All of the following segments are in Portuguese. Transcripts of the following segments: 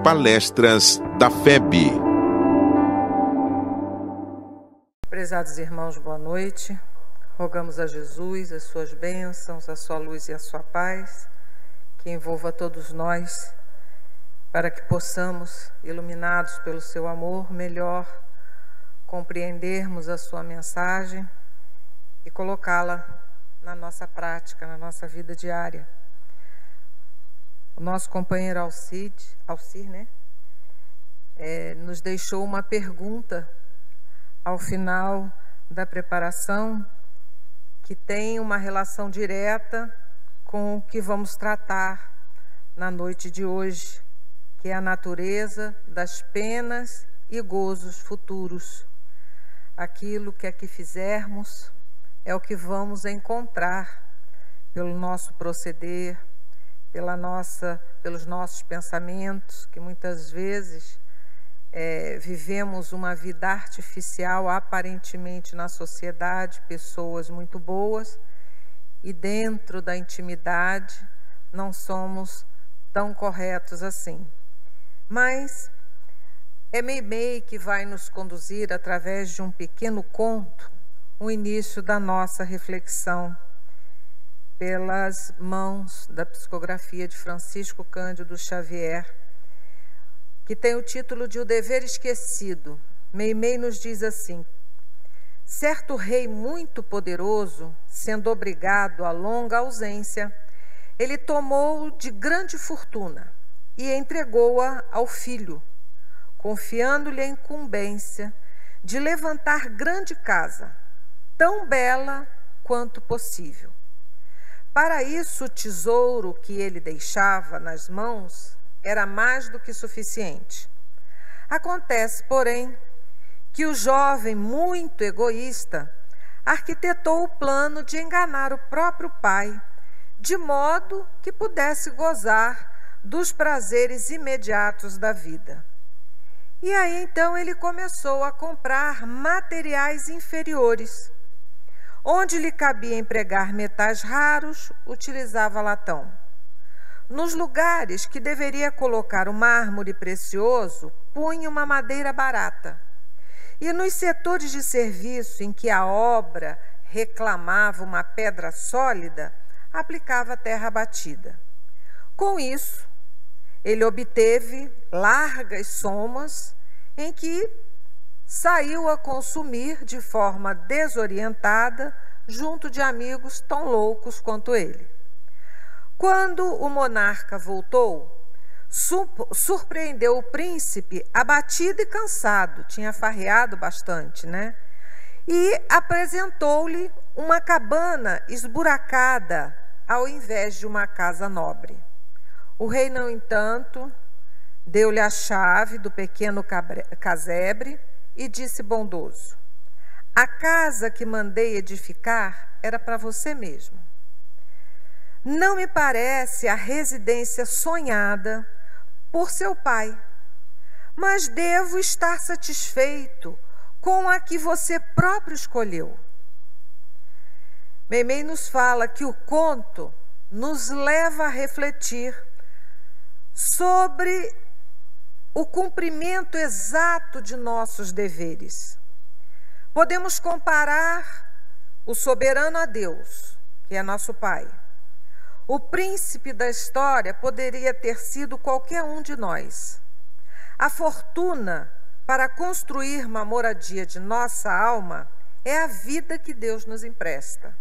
Palestras da FEB. Prezados irmãos, boa noite. Rogamos a Jesus as suas bênçãos, a sua luz e a sua paz, que envolva todos nós, para que possamos, iluminados pelo seu amor, melhor compreendermos a sua mensagem e colocá-la na nossa prática, na nossa vida diária. O nosso companheiro Alcir, né, nos deixou uma pergunta ao final da preparação que tem uma relação direta com o que vamos tratar na noite de hoje, que é a natureza das penas e gozos futuros. Aquilo que aqui fizermos é o que vamos encontrar pelo nosso proceder, pelos nossos pensamentos, que muitas vezes vivemos uma vida artificial aparentemente na sociedade, pessoas muito boas, e dentro da intimidade não somos tão corretos assim. Mas é Meimei que vai nos conduzir, através de um pequeno conto, o início da nossa reflexão, pelas mãos da psicografia de Francisco Cândido Xavier, que tem o título de O Dever Esquecido. Meimei nos diz assim: certo rei muito poderoso, sendo obrigado a longa ausência, ele tomou de grande fortuna e entregou-a ao filho, confiando-lhe a incumbência de levantar grande casa, tão bela quanto possível. Para isso, o tesouro que ele deixava nas mãos era mais do que suficiente. Acontece, porém, que o jovem, muito egoísta, arquitetou o plano de enganar o próprio pai, de modo que pudesse gozar dos prazeres imediatos da vida. E aí, então, ele começou a comprar materiais inferiores. Onde lhe cabia empregar metais raros, utilizava latão. Nos lugares que deveria colocar o mármore precioso, punha uma madeira barata. E nos setores de serviço em que a obra reclamava uma pedra sólida, aplicava terra batida. Com isso, ele obteve largas somas em que saiu a consumir de forma desorientada junto de amigos tão loucos quanto ele. Quando o monarca voltou, surpreendeu o príncipe abatido e cansado, tinha farreado bastante, né? E apresentou-lhe uma cabana esburacada ao invés de uma casa nobre. O rei, no entanto, deu-lhe a chave do pequeno casebre e disse bondoso: a casa que mandei edificar era para você mesmo. Não me parece a residência sonhada por seu pai, mas devo estar satisfeito com a que você próprio escolheu. Meimei nos fala que o conto nos leva a refletir sobre o cumprimento exato de nossos deveres. Podemos comparar o soberano a Deus, que é nosso Pai. O príncipe da história poderia ter sido qualquer um de nós. A fortuna para construir uma moradia de nossa alma é a vida que Deus nos empresta.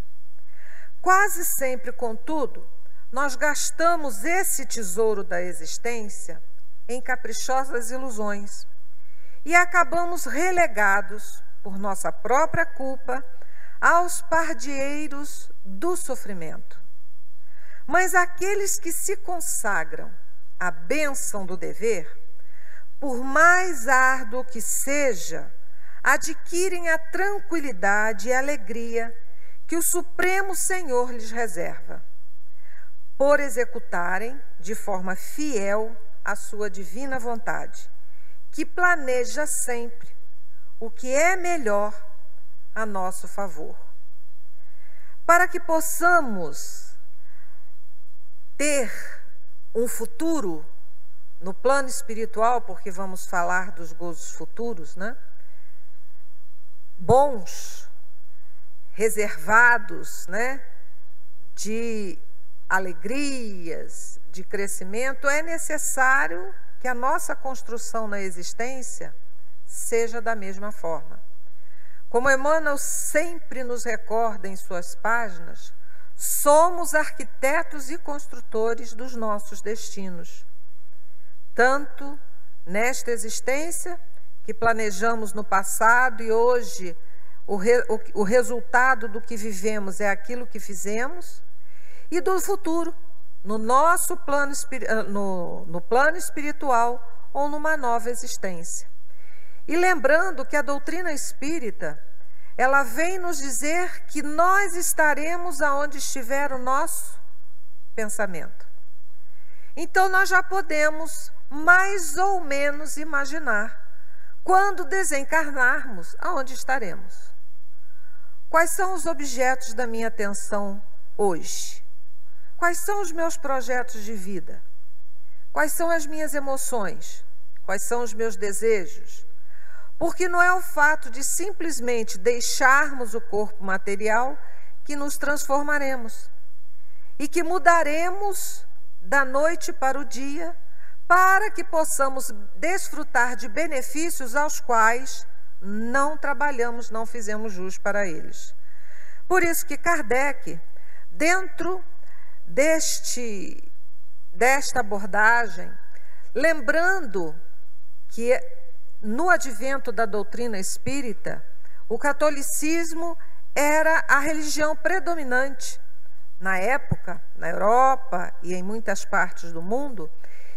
Quase sempre, contudo, nós gastamos esse tesouro da existência em caprichosas ilusões e acabamos relegados, por nossa própria culpa, aos pardieiros do sofrimento. Mas aqueles que se consagram à bênção do dever, por mais árduo que seja, adquirem a tranquilidade e a alegria que o Supremo Senhor lhes reserva, por executarem de forma fiel a sua divina vontade, que planeja sempre o que é melhor a nosso favor. Para que possamos ter um futuro no plano espiritual, porque vamos falar dos gozos futuros, né? Bons, reservados, né? De alegrias, de crescimento, é necessário que a nossa construção na existência seja da mesma forma. Como Emmanuel sempre nos recorda em suas páginas, somos arquitetos e construtores dos nossos destinos. Tanto nesta existência, que planejamos no passado e hoje o resultado do que vivemos é aquilo que fizemos, e do futuro, no nosso plano, no plano espiritual ou numa nova existência. E lembrando que a doutrina espírita, ela vem nos dizer que nós estaremos aonde estiver o nosso pensamento. Então nós já podemos mais ou menos imaginar quando desencarnarmos aonde estaremos. Quais são os objetos da minha atenção hoje? Quais são os meus projetos de vida? Quais são as minhas emoções? Quais são os meus desejos? Porque não é o fato de simplesmente deixarmos o corpo material que nos transformaremos e que mudaremos da noite para o dia para que possamos desfrutar de benefícios aos quais não trabalhamos, não fizemos jus para eles. Por isso que Kardec, dentro desta abordagem, lembrando que no advento da doutrina espírita, o catolicismo era a religião predominante na época, na Europa e em muitas partes do mundo,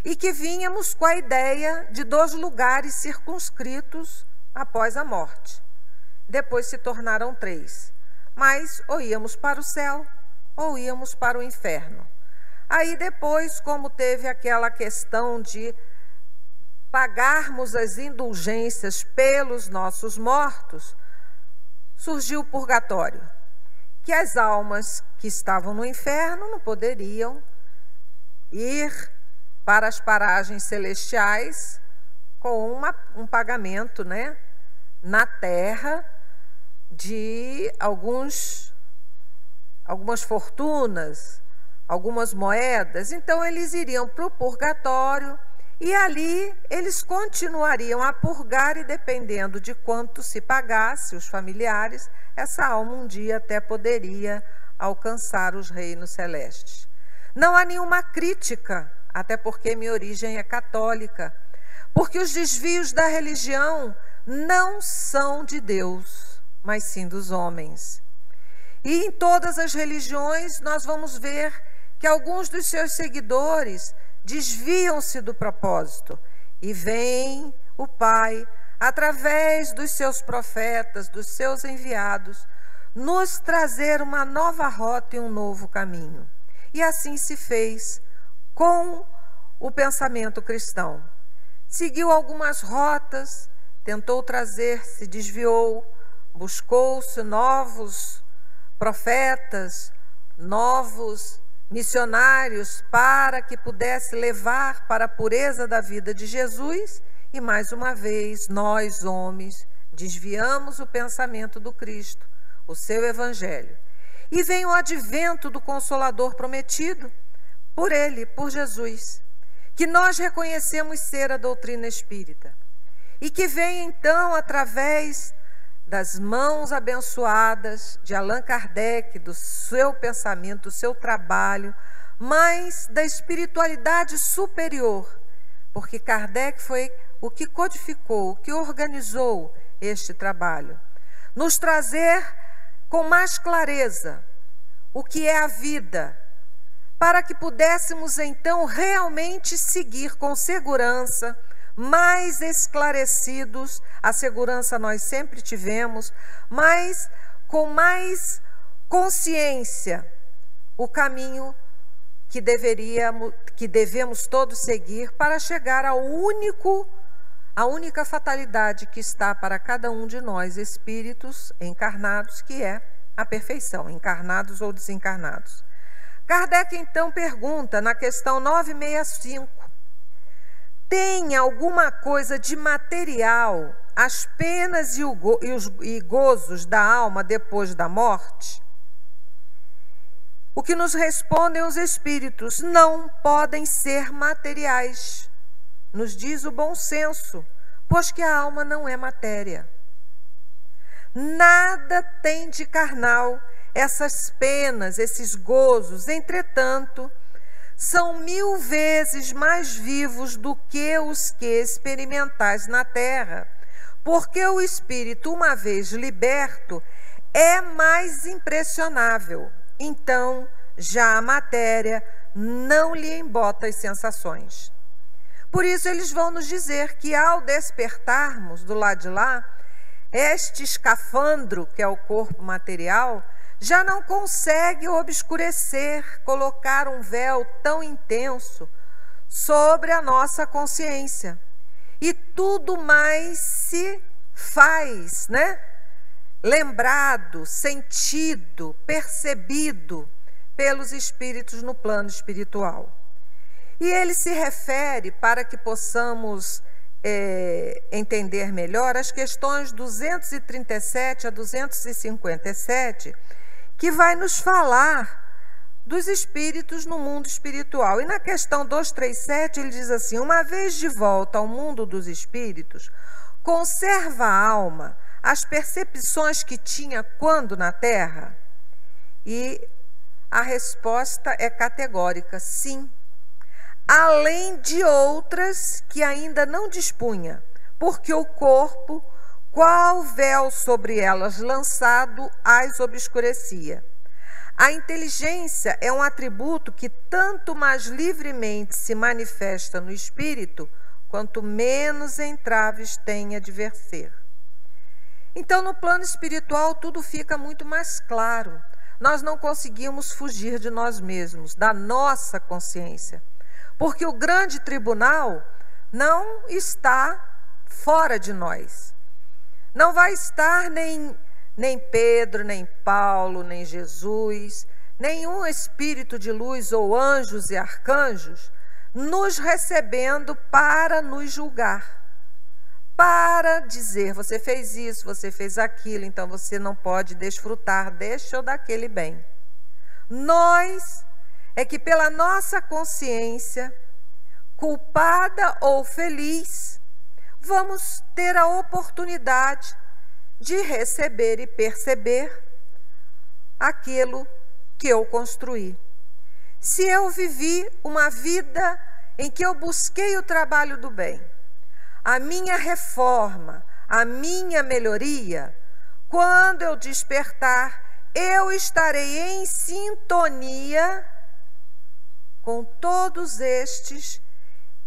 e que vínhamos com a ideia de 2 lugares circunscritos após a morte. Depois se tornaram 3, mas ou íamos para o céu ou íamos para o inferno. Aí depois, como teve aquela questão de pagarmos as indulgências pelos nossos mortos, surgiu o purgatório, que as almas que estavam no inferno não poderiam ir para as paragens celestiais com um pagamento, né, na terra de algumas fortunas, algumas moedas. Então eles iriam para o purgatório e ali eles continuariam a purgar, e dependendo de quanto se pagasse os familiares, essa alma um dia até poderia alcançar os reinos celestes. Não há nenhuma crítica, até porque minha origem é católica, porque os desvios da religião não são de Deus, mas sim dos homens. E em todas as religiões nós vamos ver que alguns dos seus seguidores desviam-se do propósito, e vem o Pai, através dos seus profetas, dos seus enviados, nos trazer uma nova rota e um novo caminho. E assim se fez com o pensamento cristão. Seguiu algumas rotas, tentou trazer, se desviou, buscou-se novos profetas, novos missionários para que pudesse levar para a pureza da vida de Jesus, e mais uma vez nós, homens, desviamos o pensamento do Cristo, o seu evangelho. E vem o advento do Consolador prometido por ele, por Jesus, que nós reconhecemos ser a doutrina espírita, e que vem então através das mãos abençoadas de Allan Kardec, do seu pensamento, do seu trabalho, mas da espiritualidade superior, porque Kardec foi o que codificou, o que organizou este trabalho. Nos trazer com mais clareza o que é a vida, para que pudéssemos então realmente seguir com segurança, mais esclarecidos. A segurança nós sempre tivemos, mas com mais consciência, o caminho que devemos todos seguir para chegar à única fatalidade que está para cada um de nós, espíritos encarnados, que é a perfeição, encarnados ou desencarnados. Kardec então pergunta na questão 965, tem alguma coisa de material as penas e gozos da alma depois da morte? O que nos respondem os espíritos: não podem ser materiais. Nos diz o bom senso, pois que a alma não é matéria. Nada tem de carnal essas penas, esses gozos. Entretanto, são 1000 vezes mais vivos do que os que experimentais na terra, porque o espírito, uma vez liberto, é mais impressionável. Então, já a matéria não lhe embota as sensações. Por isso, eles vão nos dizer que, ao despertarmos do lado de lá, este escafandro, que é o corpo material, já não consegue obscurecer, colocar um véu tão intenso sobre a nossa consciência. E tudo mais se faz, lembrado, sentido, percebido pelos espíritos no plano espiritual. E ele se refere, para que possamos entender melhor, as questões 237 a 257, que vai nos falar dos espíritos no mundo espiritual. E na questão 237 ele diz assim: uma vez de volta ao mundo dos espíritos, conserva a alma as percepções que tinha quando na Terra? E a resposta é categórica: sim. Além de outras que ainda não dispunha, porque o corpo, qual véu sobre elas lançado, as obscurecia. A inteligência é um atributo que tanto mais livremente se manifesta no espírito, quanto menos entraves tem a diverser. Então, no plano espiritual, tudo fica muito mais claro. Nós não conseguimos fugir de nós mesmos, da nossa consciência. Porque o grande tribunal não está fora de nós. Não vai estar nem Pedro, nem Paulo, nem Jesus, nenhum espírito de luz ou anjos e arcanjos nos recebendo para nos julgar. Para dizer: você fez isso, você fez aquilo, então você não pode desfrutar deste ou daquele bem. Nós é que, pela nossa consciência, culpada ou feliz, vamos ter a oportunidade de receber e perceber aquilo que eu construí. Se eu vivi uma vida em que eu busquei o trabalho do bem, a minha reforma, a minha melhoria, quando eu despertar, eu estarei em sintonia com todos estes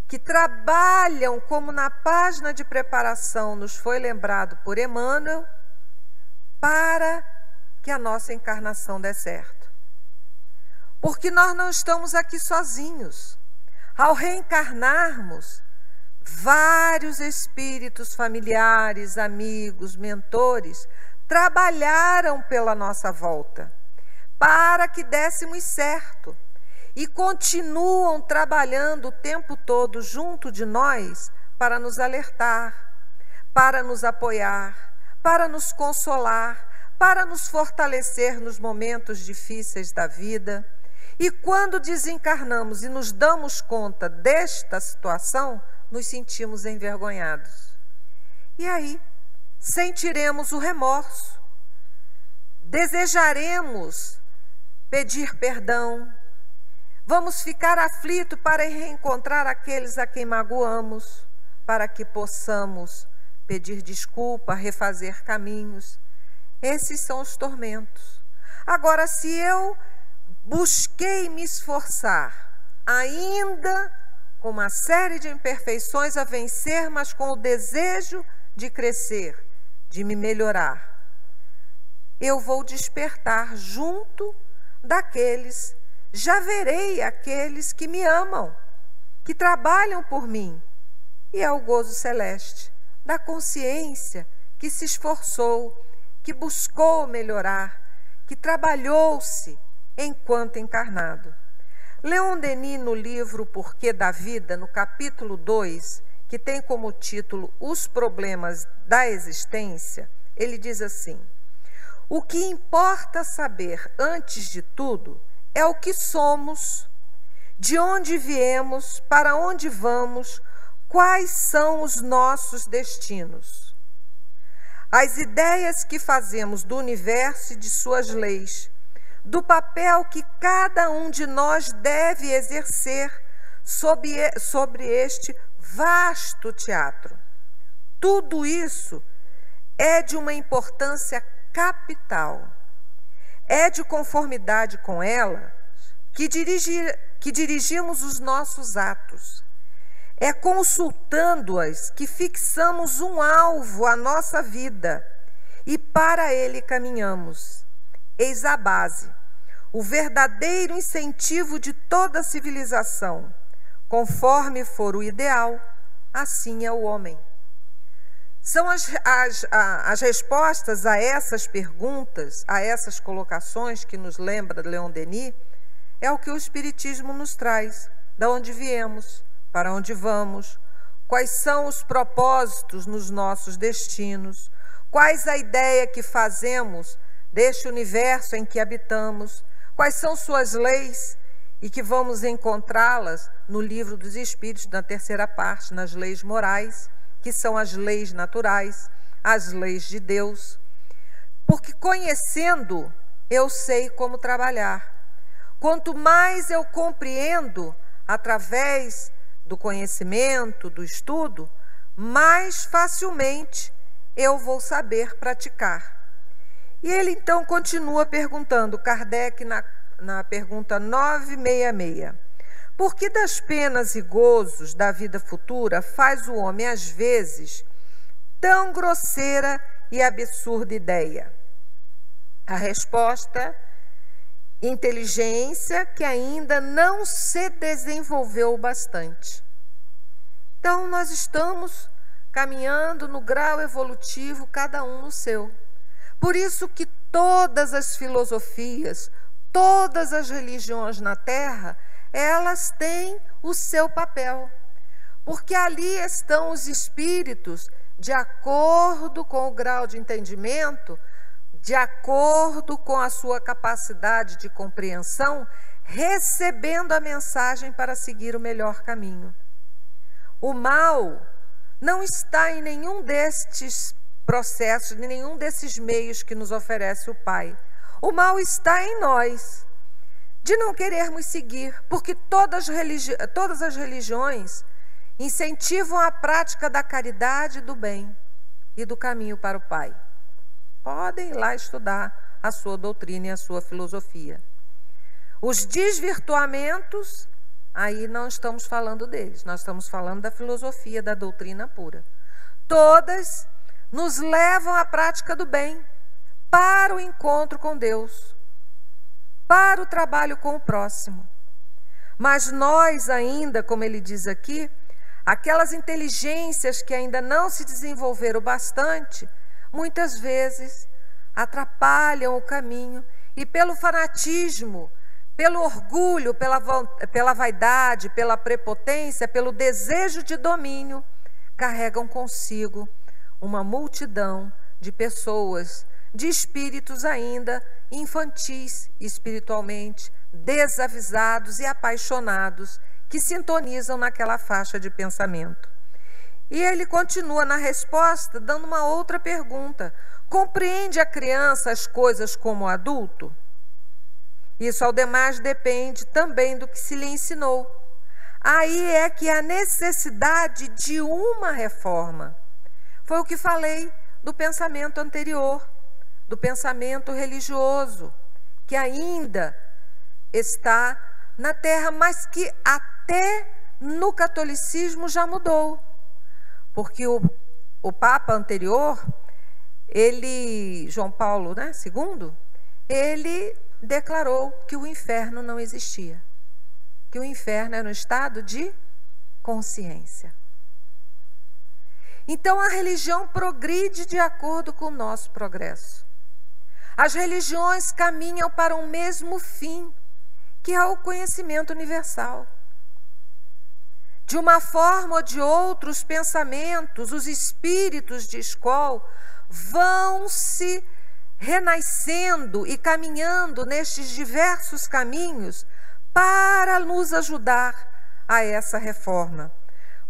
que trabalham, como na página de preparação nos foi lembrado por Emmanuel, para que a nossa encarnação dê certo. Porque nós não estamos aqui sozinhos. Ao reencarnarmos, vários espíritos familiares, amigos, mentores, trabalharam pela nossa volta, para que dessemos certo. E continuam trabalhando o tempo todo junto de nós para nos alertar, para nos apoiar, para nos consolar, para nos fortalecer nos momentos difíceis da vida. E quando desencarnamos e nos damos conta desta situação, nos sentimos envergonhados. E aí, sentiremos o remorso, desejaremos pedir perdão, vamos ficar aflitos para reencontrar aqueles a quem magoamos, para que possamos pedir desculpa, refazer caminhos. Esses são os tormentos. Agora, se eu busquei me esforçar, ainda com uma série de imperfeições a vencer, mas com o desejo de crescer, de me melhorar, eu vou despertar junto daqueles, já verei aqueles que me amam, que trabalham por mim. E é o gozo celeste da consciência que se esforçou, que buscou melhorar, que trabalhou-se enquanto encarnado. Leon Denis, no livro Porquê da Vida, no capítulo 2, que tem como título Os Problemas da Existência, ele diz assim: o que importa saber, antes de tudo, é o que somos, de onde viemos, para onde vamos, quais são os nossos destinos. As ideias que fazemos do universo e de suas leis, do papel que cada um de nós deve exercer sobre este vasto teatro. Tudo isso é de uma importância capital. É de conformidade com ela que dirigimos os nossos atos. É consultando-as que fixamos um alvo à nossa vida e para ele caminhamos. Eis a base, o verdadeiro incentivo de toda civilização. Conforme for o ideal, assim é o homem. São as respostas a essas perguntas, a essas colocações que nos lembra Leon Denis, é o que o Espiritismo nos traz. De onde viemos, para onde vamos, quais são os propósitos nos nossos destinos, quais a ideia que fazemos deste universo em que habitamos, quais são suas leis, e que vamos encontrá-las no Livro dos Espíritos, na terceira parte, nas leis morais, que são as leis naturais, as leis de Deus. Porque conhecendo, eu sei como trabalhar. Quanto mais eu compreendo através do conhecimento, do estudo, mais facilmente eu vou saber praticar. E ele então continua perguntando, Kardec, na pergunta 966, por que das penas e gozos da vida futura faz o homem, às vezes, tão grosseira e absurda ideia? A resposta: inteligência que ainda não se desenvolveu bastante. Então, nós estamos caminhando no grau evolutivo, cada um no seu. Por isso que todas as filosofias, todas as religiões na Terra, elas têm o seu papel. Porque ali estão os espíritos, de acordo com o grau de entendimento, de acordo com a sua capacidade de compreensão, recebendo a mensagem para seguir o melhor caminho. O mal não está em nenhum destes processos, em nenhum desses meios que nos oferece o Pai. O mal está em nós, de não querermos seguir, porque todas as religiões incentivam a prática da caridade e do bem e do caminho para o Pai. Podem ir lá estudar a sua doutrina e a sua filosofia. Os desvirtuamentos, aí não estamos falando deles, nós estamos falando da filosofia, da doutrina pura. Todas nos levam à prática do bem, para o encontro com Deus, para o trabalho com o próximo. Mas nós ainda, como ele diz aqui, aquelas inteligências que ainda não se desenvolveram bastante, muitas vezes atrapalham o caminho e pelo fanatismo, pelo orgulho, pela vaidade, pela prepotência, pelo desejo de domínio, carregam consigo uma multidão de pessoas, de espíritos ainda infantis espiritualmente, desavisados e apaixonados, que sintonizam naquela faixa de pensamento. E ele continua na resposta, dando uma outra pergunta: compreende a criança as coisas como o adulto? Isso ao demais depende também do que se lhe ensinou. Aí é que há necessidade de uma reforma. Foi o que falei do pensamento anterior, do pensamento religioso, que ainda está na Terra, mas que até no catolicismo já mudou. Porque o Papa anterior, João Paulo, II, ele declarou que o inferno não existia, que o inferno era um estado de consciência. Então a religião progride de acordo com o nosso progresso. As religiões caminham para um mesmo fim, que é o conhecimento universal. De uma forma ou de outra, os pensamentos, os espíritos de escola vão se renascendo e caminhando nestes diversos caminhos para nos ajudar a essa reforma.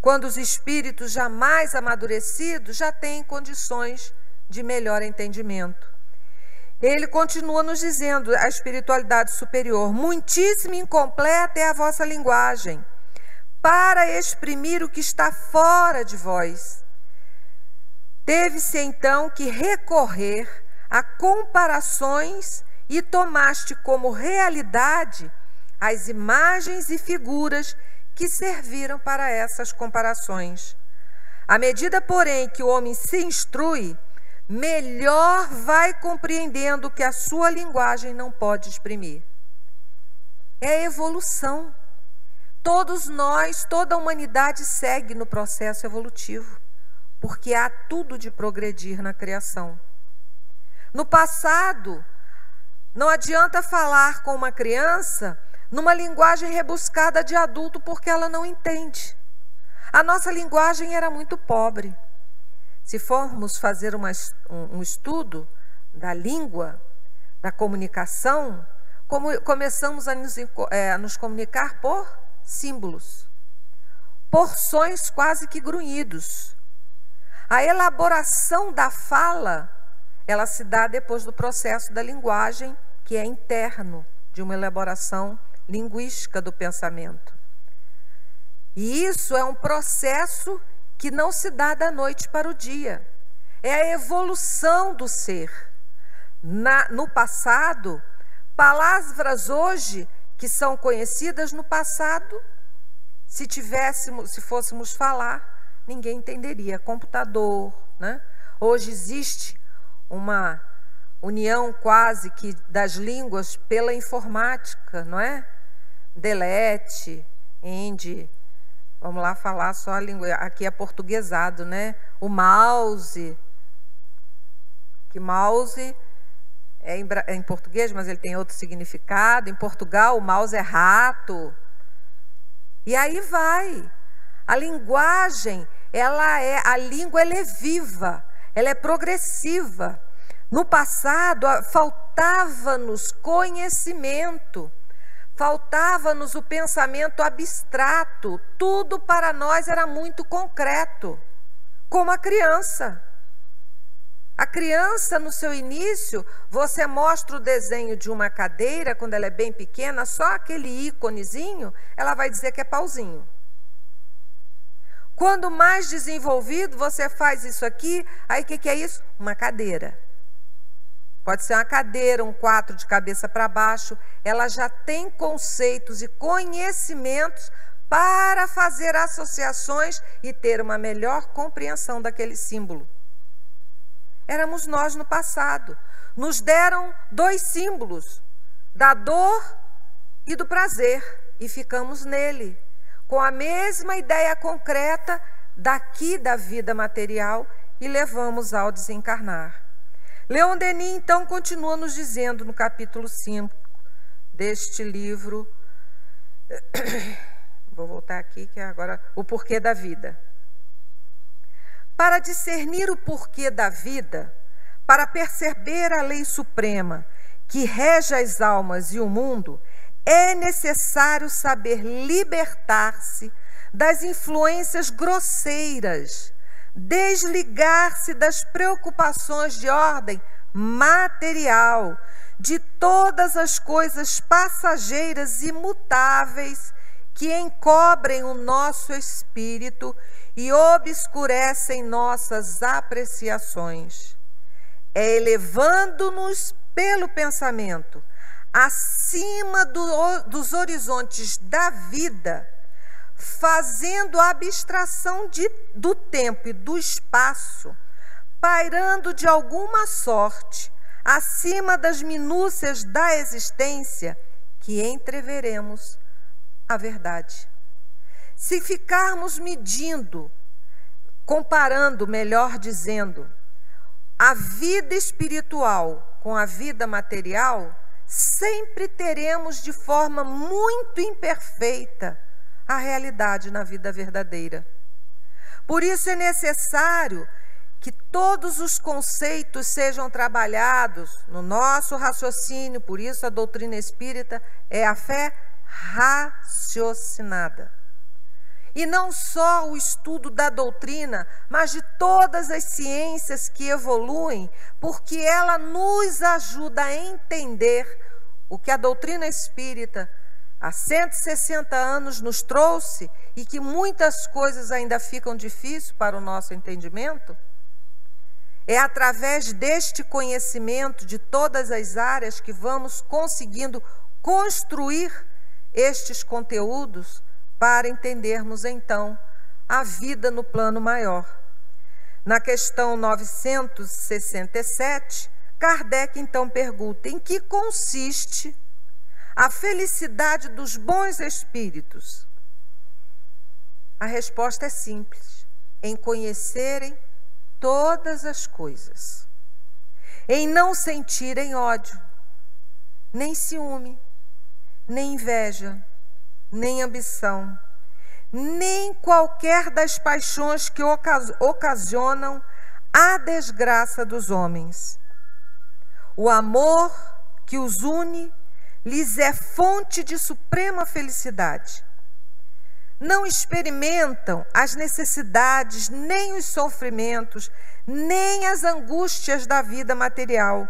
Quando os espíritos já mais amadurecidos já têm condições de melhor entendimento. Ele continua nos dizendo, a espiritualidade superior, muitíssimo incompleta é a vossa linguagem, para exprimir o que está fora de vós. Teve-se então que recorrer a comparações e tomaste como realidade as imagens e figuras que serviram para essas comparações. À medida, porém, que o homem se instrui, melhor vai compreendendo o que a sua linguagem não pode exprimir. É a evolução. Todos nós, toda a humanidade segue no processo evolutivo, porque há tudo de progredir na criação. No passado, não adianta falar com uma criança numa linguagem rebuscada de adulto, porque ela não entende. A nossa linguagem era muito pobre. Se formos fazer um estudo da língua, da comunicação, começamos a nos comunicar por símbolos, por sons quase que grunhidos. A elaboração da fala, ela se dá depois do processo da linguagem, que é interno, de uma elaboração linguística do pensamento. E isso é um processo que não se dá da noite para o dia. É a evolução do ser. No passado, palavras hoje que são conhecidas no passado, se fôssemos falar, ninguém entenderia. Computador, né? Hoje existe uma união quase que das línguas pela informática, não é? Delete, End, vamos lá falar só a língua, aqui é portuguesado, né? O mouse, que mouse é em português, mas ele tem outro significado. Em Portugal, o mouse é rato. E aí vai. A linguagem, a língua ela é viva, ela é progressiva. No passado, faltava-nos conhecimento, faltava-nos o pensamento abstrato. Tudo para nós era muito concreto, como a criança. A criança, no seu início, você mostra o desenho de uma cadeira, quando ela é bem pequena, só aquele íconezinho, ela vai dizer que é pauzinho. Quando mais desenvolvido, você faz isso aqui, aí o que é isso? Uma cadeira. Pode ser uma cadeira, um 4 de cabeça para baixo. Ela já tem conceitos e conhecimentos para fazer associações e ter uma melhor compreensão daquele símbolo. Éramos nós no passado. Nos deram 2 símbolos, da dor e do prazer, e ficamos nele, com a mesma ideia concreta daqui da vida material, e levamos ao desencarnar. Leon Denis, então, continua nos dizendo no capítulo 5 deste livro, vou voltar aqui, que é agora o porquê da vida. Para discernir o porquê da vida, para perceber a lei suprema que rege as almas e o mundo, é necessário saber libertar-se das influências grosseiras, desligar-se das preocupações de ordem material, de todas as coisas passageiras e mutáveis que encobrem o nosso espírito e obscurecem nossas apreciações. É elevando-nos pelo pensamento acima dos horizontes da vida, fazendo a abstração do tempo e do espaço, pairando de alguma sorte acima das minúcias da existência, que entreveremos a verdade. Se ficarmos medindo, comparando, melhor dizendo, a vida espiritual com a vida material, sempre teremos de forma muito imperfeita a realidade na vida verdadeira. Por isso é necessário que todos os conceitos sejam trabalhados no nosso raciocínio. Por isso a doutrina espírita é a fé raciocinada. E não só o estudo da doutrina, mas de todas as ciências que evoluem, porque ela nos ajuda a entender o que a doutrina espírita há 160 anos nos trouxe e que muitas coisas ainda ficam difíceis para o nosso entendimento. É através deste conhecimento de todas as áreas que vamos conseguindo construir estes conteúdos para entendermos, então, a vida no plano maior. Na questão 967, Kardec, então, pergunta: em que consiste a felicidade dos bons espíritos? A resposta é simples: em conhecerem todas as coisas, em não sentirem ódio, nem ciúme, nem inveja, nem ambição, nem qualquer das paixões que ocasionam a desgraça dos homens. O amor que os une lhes é fonte de suprema felicidade. Não experimentam as necessidades, nem os sofrimentos, nem as angústias da vida material.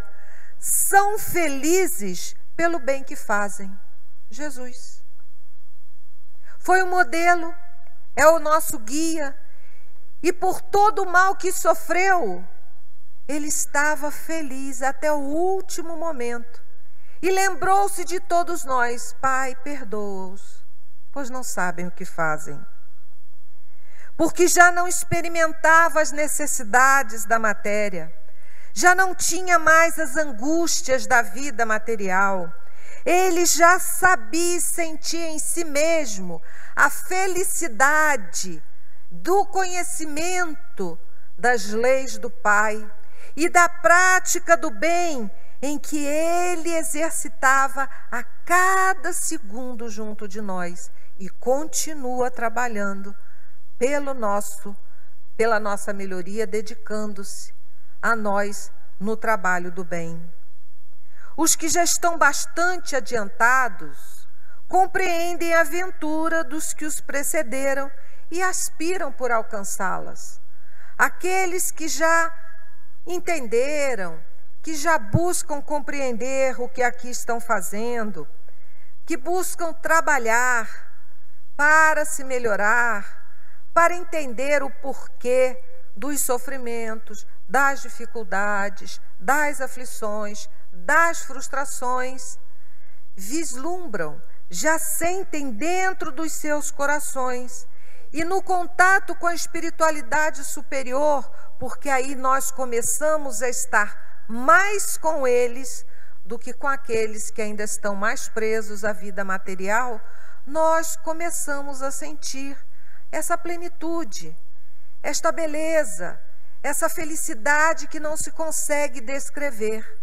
São felizes pelo bem que fazem. Jesus foi o modelo, é o nosso guia, e por todo o mal que sofreu, ele estava feliz até o último momento. E lembrou-se de todos nós: Pai, perdoa-os, pois não sabem o que fazem. Porque já não experimentava as necessidades da matéria, já não tinha mais as angústias da vida material. Ele já sabia e sentia em si mesmo a felicidade do conhecimento das leis do Pai e da prática do bem em que ele exercitava a cada segundo junto de nós e continua trabalhando pela nossa melhoria, dedicando-se a nós no trabalho do bem. Os que já estão bastante adiantados compreendem a aventura dos que os precederam e aspiram por alcançá-las. Aqueles que já entenderam, que já buscam compreender o que aqui estão fazendo, que buscam trabalhar para se melhorar, para entender o porquê dos sofrimentos, das dificuldades, das aflições, das frustrações, vislumbram, já sentem dentro dos seus corações e no contato com a espiritualidade superior, porque aí nós começamos a estar mais com eles do que com aqueles que ainda estão mais presos à vida material, nós começamos a sentir essa plenitude, esta beleza, essa felicidade que não se consegue descrever.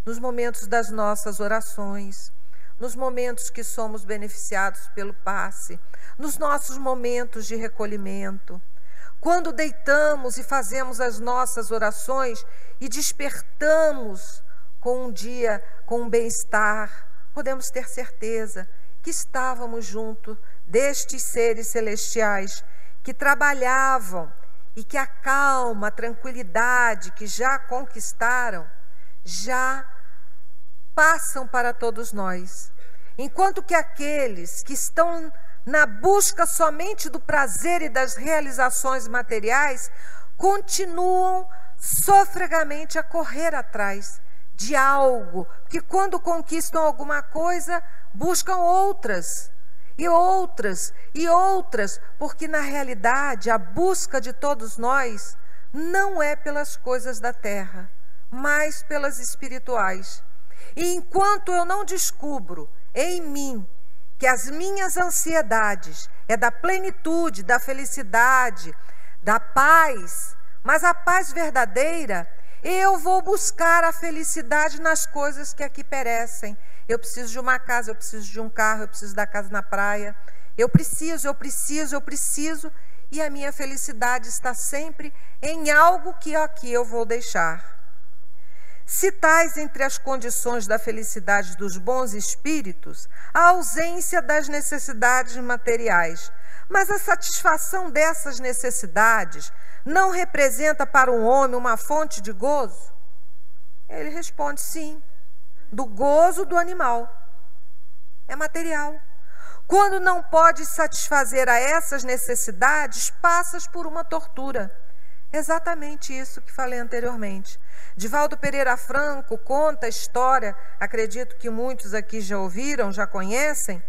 Nos momentos das nossas orações, nos momentos que somos beneficiados pelo passe, nos nossos momentos de recolhimento, quando deitamos e fazemos as nossas orações e despertamos com um dia, com um bem-estar, podemos ter certeza que estávamos junto destes seres celestiais que trabalhavam e que a calma, a tranquilidade que já conquistaram, já passam para todos nós. Enquanto que aqueles que estão na busca somente do prazer e das realizações materiais, continuam sofregamente a correr atrás de algo, que quando conquistam alguma coisa, buscam outras, e outras, e outras, porque na realidade a busca de todos nós não é pelas coisas da terra, mas pelas espirituais. E enquanto eu não descubro em mim que as minhas ansiedades é da plenitude, da felicidade, da paz, mas a paz verdadeira, eu vou buscar a felicidade nas coisas que aqui perecem. Eu preciso de uma casa, eu preciso de um carro, eu preciso da casa na praia. Eu preciso. E a minha felicidade está sempre em algo que aqui eu vou deixar. Se tais entre as condições da felicidade dos bons espíritos, a ausência das necessidades materiais, mas a satisfação dessas necessidades não representa para um homem uma fonte de gozo? Ele responde sim, do gozo do animal. É material. Quando não podes satisfazer a essas necessidades, passas por uma tortura. Exatamente isso que falei anteriormente. Divaldo Pereira Franco conta a história, acredito que muitos aqui já ouviram, já conhecem,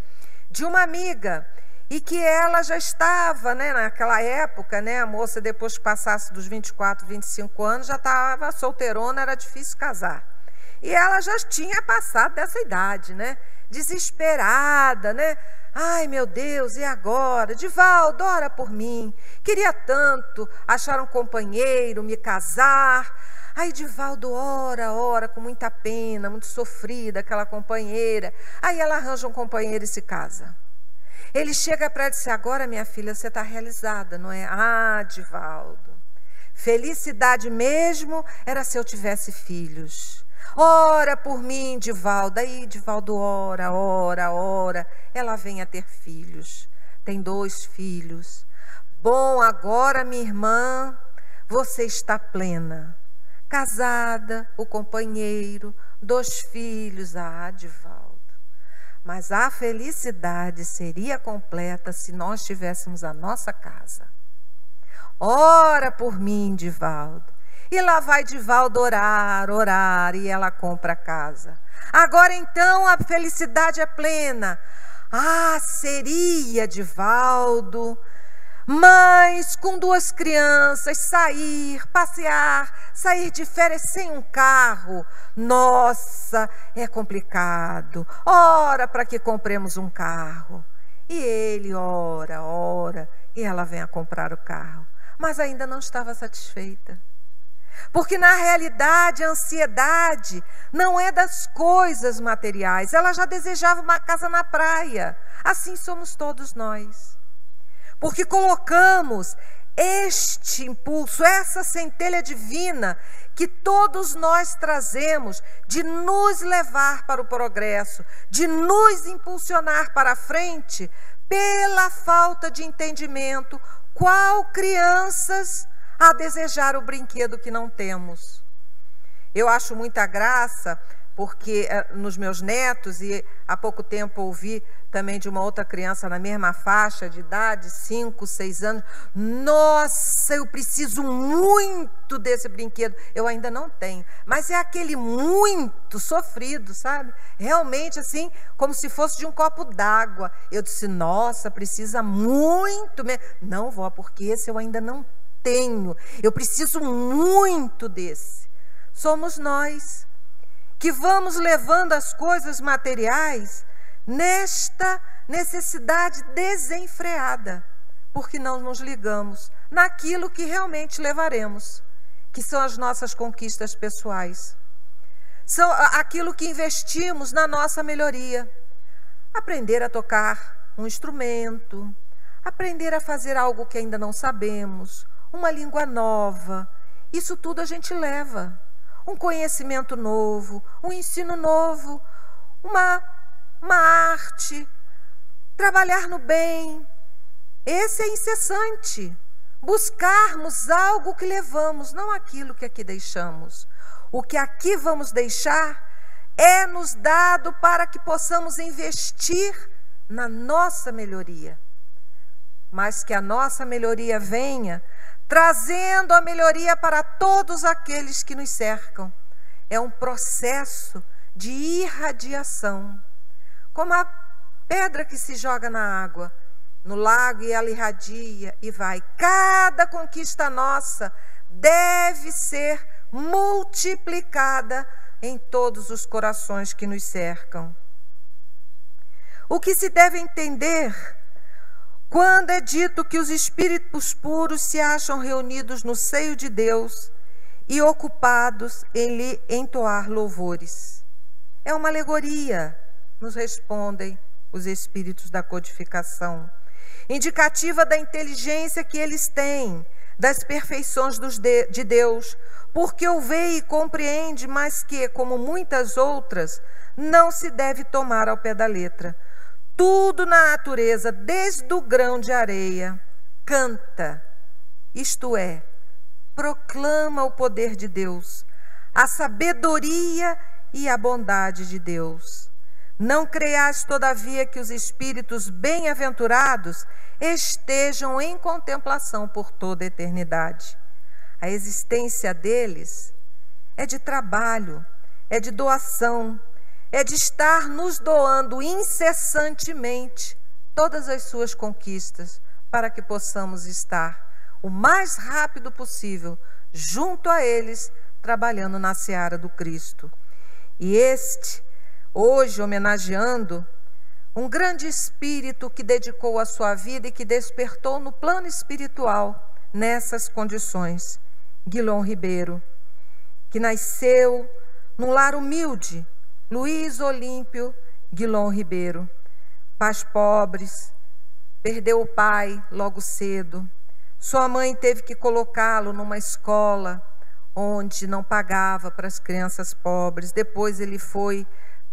de uma amiga, e que ela já estava, naquela época, a moça depois que passasse dos 24, 25 anos, já estava solteirona, era difícil casar. E ela já tinha passado dessa idade, desesperada, Ai, meu Deus, e agora? Divaldo, ora por mim. Queria tanto achar um companheiro, me casar. Aí Divaldo ora, com muita pena, muito sofrida, aquela companheira. Aí ela arranja um companheiro e se casa. Ele chega para ela e diz, agora, minha filha, você está realizada, não é? Ah, Divaldo, felicidade mesmo era se eu tivesse filhos. Ora por mim, Divaldo. Aí Divaldo ora. Ela vem a ter filhos. Tem 2 filhos. Bom, agora, minha irmã, você está plena. Casada, o companheiro, 2 filhos. Ah, Divaldo. Mas a felicidade seria completa se nós tivéssemos a nossa casa. Ora por mim, Divaldo. E lá vai Divaldo orar, e ela compra a casa. Agora então a felicidade é plena. Ah, seria, Divaldo, mas com 2 crianças, sair, passear, sair de férias sem um carro. Nossa, é complicado. Ora para que compremos um carro. E ele ora, e ela vem a comprar o carro. Mas ainda não estava satisfeita. Porque na realidade a ansiedade não é das coisas materiais. Ela já desejava uma casa na praia. Assim somos todos nós. Porque colocamos este impulso, essa centelha divina que todos nós trazemos de nos levar para o progresso, de nos impulsionar para a frente, pela falta de entendimento, qual crianças a desejar o brinquedo que não temos. Eu acho muita graça, porque nos meus netos, e há pouco tempo ouvi também de uma outra criança na mesma faixa de idade, 5, 6 anos, nossa, eu preciso muito desse brinquedo. Eu ainda não tenho, mas é aquele muito sofrido, sabe? Realmente assim, como se fosse de um copo d'água. Eu disse, nossa, precisa muito mesmo. Não, vó, porque esse eu ainda não tenho. Eu preciso muito desse. Somos nós que vamos levando as coisas materiais nesta necessidade desenfreada, porque não nos ligamos naquilo que realmente levaremos, que são as nossas conquistas pessoais. São aquilo que investimos na nossa melhoria. Aprender a tocar um instrumento, aprender a fazer algo que ainda não sabemos, uma língua nova, isso tudo a gente leva. Um conhecimento novo, um ensino novo, uma arte, trabalhar no bem. Esse é incessante. Buscarmos algo que levamos, não aquilo que aqui deixamos. O que aqui vamos deixar é nos dado para que possamos investir na nossa melhoria. Mas que a nossa melhoria venha trazendo a melhoria para todos aqueles que nos cercam. É um processo de irradiação. Como a pedra que se joga na água, no lago, e ela irradia e vai. Cada conquista nossa deve ser multiplicada em todos os corações que nos cercam. O que se deve entender quando é dito que os espíritos puros se acham reunidos no seio de Deus e ocupados em lhe entoar louvores? É uma alegoria, nos respondem os espíritos da codificação, indicativa da inteligência que eles têm, das perfeições de Deus, porque o vê e compreende, mas que, como muitas outras, não se deve tomar ao pé da letra. Tudo na natureza, desde o grão de areia, canta, isto é, proclama o poder de Deus, a sabedoria e a bondade de Deus. Não creias, todavia, que os espíritos bem-aventurados estejam em contemplação por toda a eternidade. A existência deles é de trabalho, é de doação, é de estar nos doando incessantemente todas as suas conquistas, para que possamos estar o mais rápido possível junto a eles, trabalhando na seara do Cristo. E hoje, homenageando um grande espírito que dedicou a sua vida e que despertou no plano espiritual nessas condições, Guilom Ribeiro, que nasceu num lar humilde, Luiz Olímpio Guilom Ribeiro, pais pobres, perdeu o pai logo cedo. Sua mãe teve que colocá-lo numa escola onde não pagava para as crianças pobres. Depois ele foi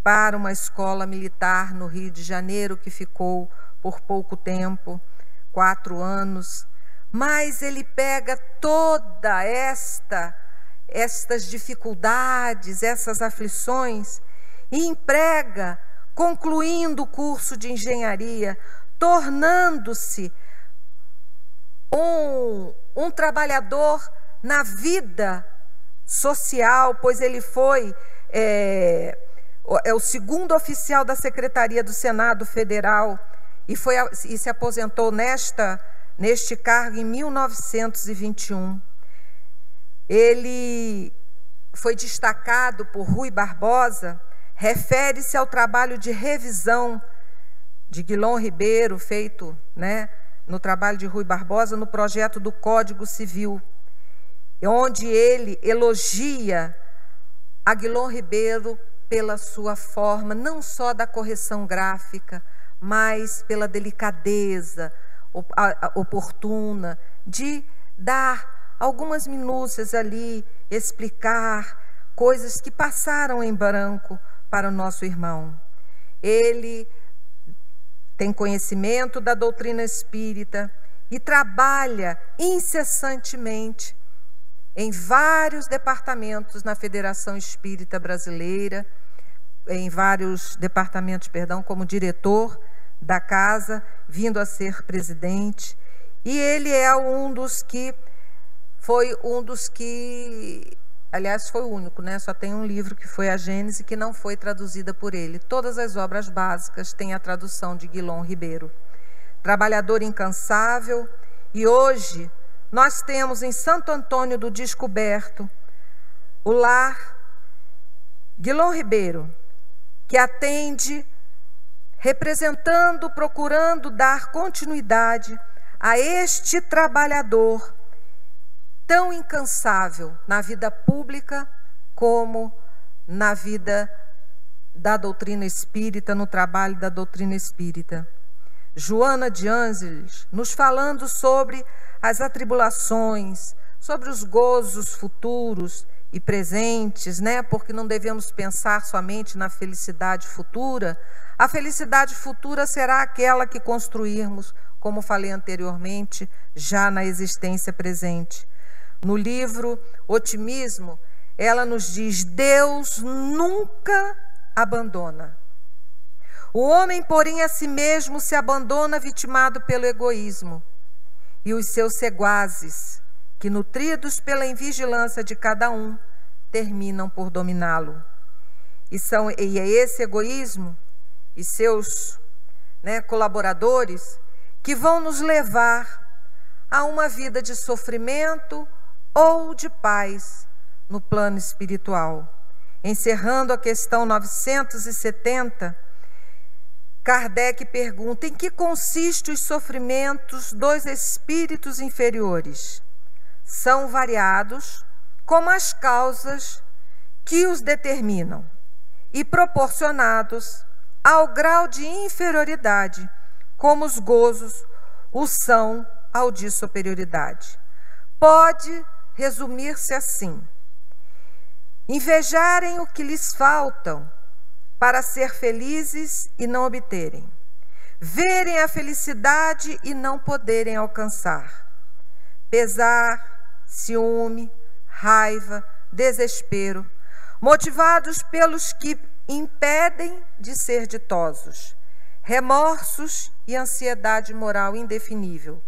para uma escola militar no Rio de Janeiro, que ficou por pouco tempo, 4 anos. Mas ele pega toda estas dificuldades, essas aflições, e emprega, concluindo o curso de engenharia, tornando-se um trabalhador na vida social, pois ele foi o segundo oficial da Secretaria do Senado Federal e se aposentou neste cargo em 1921. Ele foi destacado por Rui Barbosa, refere-se ao trabalho de revisão de Guilom Ribeiro, feito no trabalho de Rui Barbosa, no projeto do Código Civil, onde ele elogia a Guilom Ribeiro pela sua forma, não só da correção gráfica, mas pela delicadeza oportuna de dar algumas minúcias ali, explicar coisas que passaram em branco para o nosso irmão. Ele tem conhecimento da doutrina espírita e trabalha incessantemente em vários departamentos na Federação Espírita Brasileira, em vários departamentos, como diretor da casa, vindo a ser presidente. E ele é aliás, foi o único, só tem um livro que foi a Gênese, que não foi traduzida por ele. Todas as obras básicas têm a tradução de Guilom Ribeiro. Trabalhador incansável, e hoje nós temos em Santo Antônio do Descoberto o lar Guilom Ribeiro, que atende, procurando dar continuidade a este trabalhador tão incansável na vida pública como na vida da doutrina espírita, no trabalho da doutrina espírita. Joana de Ângeles, nos falando sobre as atribulações, sobre os gozos futuros e presentes, porque não devemos pensar somente na felicidade futura. A felicidade futura será aquela que construirmos, como falei anteriormente, já na existência presente. No livro Otimismo, ela nos diz: Deus nunca abandona. O homem, porém, a si mesmo se abandona vitimado pelo egoísmo. E os seus seguazes, que nutridos pela invigilância de cada um, terminam por dominá-lo. E é esse egoísmo e seus colaboradores que vão nos levar a uma vida de sofrimento ou de paz no plano espiritual. Encerrando a questão 970, Kardec pergunta: em que consistem os sofrimentos dos espíritos inferiores? São variados como as causas que os determinam e proporcionados ao grau de inferioridade, como os gozos o são ao de superioridade. Pode resumir-se assim: invejarem o que lhes faltam para ser felizes e não obterem, verem a felicidade e não poderem alcançar, pesar, ciúme, raiva, desespero, motivados pelos que impedem de ser ditosos, remorsos e ansiedade moral indefinível,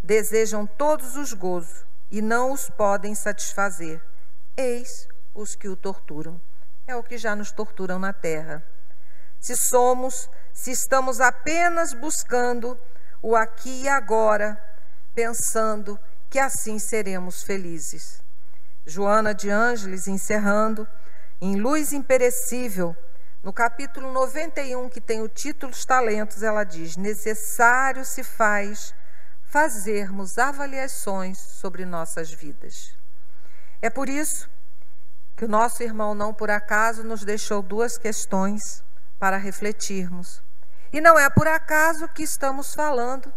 desejam todos os gozos e não os podem satisfazer. Eis os que o torturam. É o que já nos torturam na terra. Se estamos apenas buscando o aqui e agora, pensando que assim seremos felizes. Joana de Ângeles, encerrando, em Luz Imperecível, no capítulo 91, que tem o título Os Talentos, ela diz: necessário se faz fazermos avaliações sobre nossas vidas. É por isso que o nosso irmão, não por acaso, nos deixou duas questões para refletirmos. E não é por acaso que estamos falando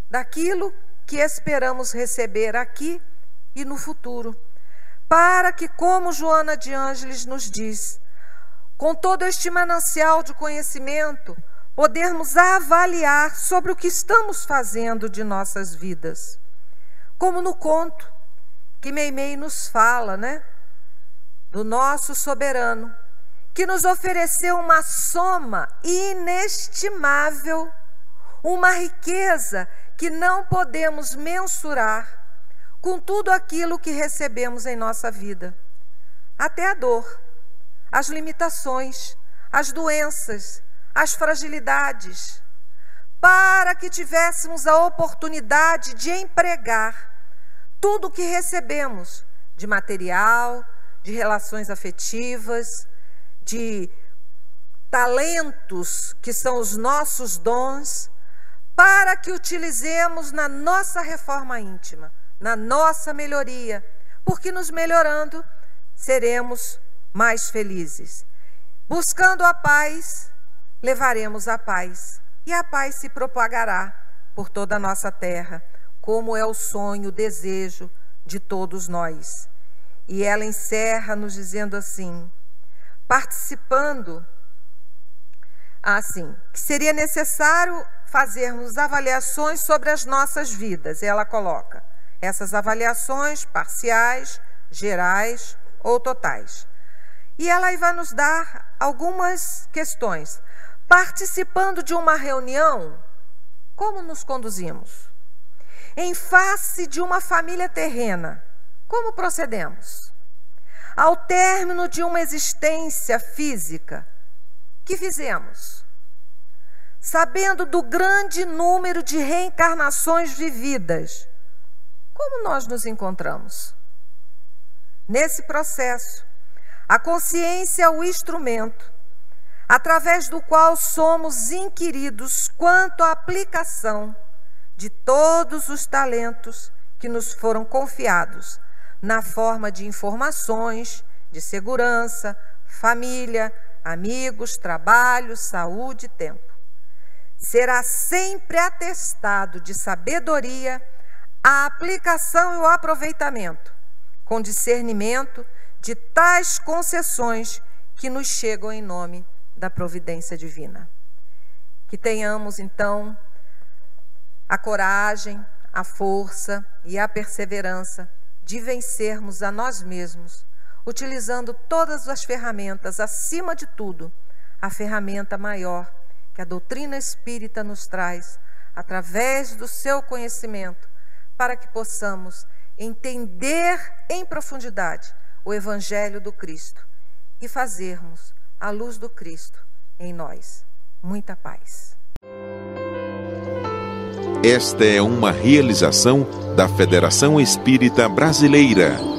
daquilo que esperamos receber aqui e no futuro, para que, como Joana de Ângeles nos diz, com todo este manancial de conhecimento, podermos avaliar sobre o que estamos fazendo de nossas vidas. Como no conto que Meimei nos fala, né? Do nosso soberano, que nos ofereceu uma soma inestimável, uma riqueza que não podemos mensurar com tudo aquilo que recebemos em nossa vida. Até a dor, as limitações, as doenças, as fragilidades, para que tivéssemos a oportunidade de empregar tudo o que recebemos de material, de relações afetivas, de talentos que são os nossos dons, para que utilizemos na nossa reforma íntima, na nossa melhoria, porque nos melhorando seremos mais felizes. Buscando a paz, levaremos a paz, e a paz se propagará por toda a nossa terra, como é o sonho, o desejo de todos nós. E ela encerra nos dizendo assim, participando, assim, que seria necessário fazermos avaliações sobre as nossas vidas. Ela coloca essas avaliações parciais, gerais ou totais. E ela aí vai nos dar algumas questões. Participando de uma reunião, como nos conduzimos? Em face de uma família terrena, como procedemos? Ao término de uma existência física, que fizemos? Sabendo do grande número de reencarnações vividas, como nós nos encontramos? Nesse processo, a consciência é o instrumento através do qual somos inquiridos quanto à aplicação de todos os talentos que nos foram confiados, na forma de informações, de segurança, família, amigos, trabalho, saúde e tempo. Será sempre atestado de sabedoria a aplicação e o aproveitamento, com discernimento de tais concessões que nos chegam em nome da providência divina. Que tenhamos, então, a coragem, a força e a perseverança de vencermos a nós mesmos, utilizando todas as ferramentas, acima de tudo, a ferramenta maior que a doutrina espírita nos traz, através do seu conhecimento, para que possamos entender em profundidade o Evangelho do Cristo e fazermos a luz do Cristo em nós. Muita paz. Esta é uma realização da Federação Espírita Brasileira.